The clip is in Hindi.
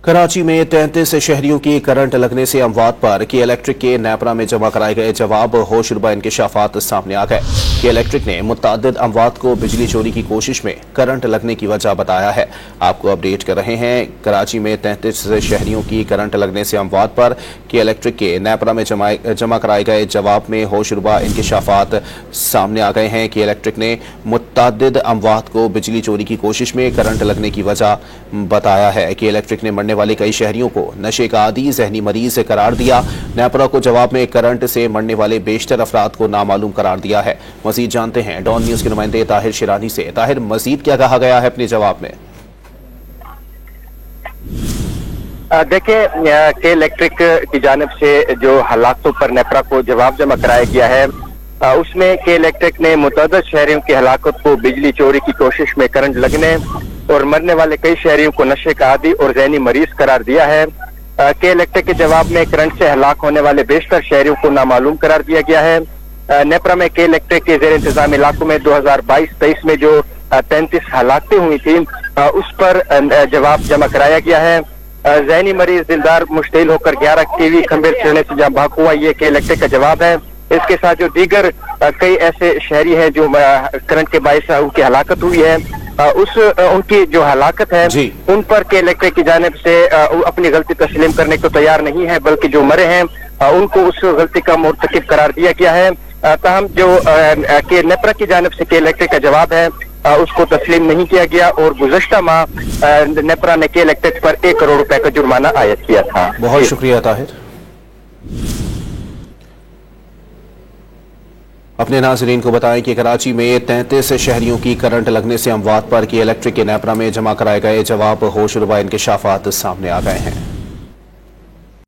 कराची में 33 शहरियों की करंट लगने से अमवात पर के इलेक्ट्रिक के नेपरा में जमा कराए गए जवाब होशरुबा इंकशाफात सामने आ गए। के इलेक्ट्रिक ने मुतअद्दिद अमवात को बिजली चोरी की कोशिश में करंट लगने की वजह बताया है। आपको अपडेट कर रहे हैं। कराची में 33 शहरियों की करंट लगने से अमवात पर के इलेक्ट्रिक के नेपरा में जमा कराए गए जवाब में होशरुबा इंकशाफात सामने आ गए हैं। के इलेक्ट्रिक ने मुतअद्दिद अमवात को बिजली चोरी की कोशिश में करंट लगने की वजह बताया है। के इलेक्ट्रिक ने मरने वाले कई शहरियों को नशे का आदी जहनी मरीज करार दिया। नेपरा को जवाब में करंट से मरने वाले बेशतर अफराद को नामालूम करार दिया है। मजीद जानते हैं डॉन न्यूज के नुमाइंदे ताहिर शिरानी से। ताहिर, मजीद क्या कहा गया है अपने जवाब में? देखिए, के इलेक्ट्रिक की जानिब से जो हालातों पर नेपरा को जवाब जमा कराया गया है, उसमें के इलेक्ट्रिक ने मुतअद्दिद शहरियों की हलाकत को बिजली चोरी की कोशिश में करंट लगने और मरने वाले कई शहरियों को नशे का आदी और जहनी मरीज करार दिया है। के इलेक्ट्रिक के जवाब में करंट से हलाक होने वाले बेशतर शहरियों को नामालूम करार दिया गया है। नेपरा में के इलेक्ट्रिक के जेर इंतजाम इलाकों में 2022-23 में जो 33 हलाकतें हुई थी, उस पर जवाब जमा कराया गया है। जहनी मरीज दिलदार मुश्तिल होकर 11 टीवी खंबे छिड़ने से जहां भाग हुआ, ये के इलेक्ट्रिक का जवाब है। इसके साथ जो दीगर कई ऐसे शहरी हैं जो करंट के बायस उनकी हलाकत हुई है, उनकी जो हलाकत है उन पर के इलेक्ट्रिक की जानिब से अपनी गलती तस्लीम करने को तैयार नहीं है, बल्कि जो मरे हैं उनको उस गलती का मुर्तकिब करार दिया गया है। ताहम जो के नेपरा की जानिब से के इलेक्ट्रिक का जवाब है उसको तस्लीम नहीं किया गया और गुज़श्ता माह नेपरा ने के इलेक्ट्रिक पर 1 करोड़ रुपए का जुर्माना आयद किया था। बहुत शुक्रिया ताहिर। अपने नाज़रीन को बताएं कि कराची में 33 शहरियों की करंट लगने से अमवात पर के इलेक्ट्रिक के नेपरा में जमा कराए गए जवाब होशरुबा इंकशाफात सामने आ गए हैं।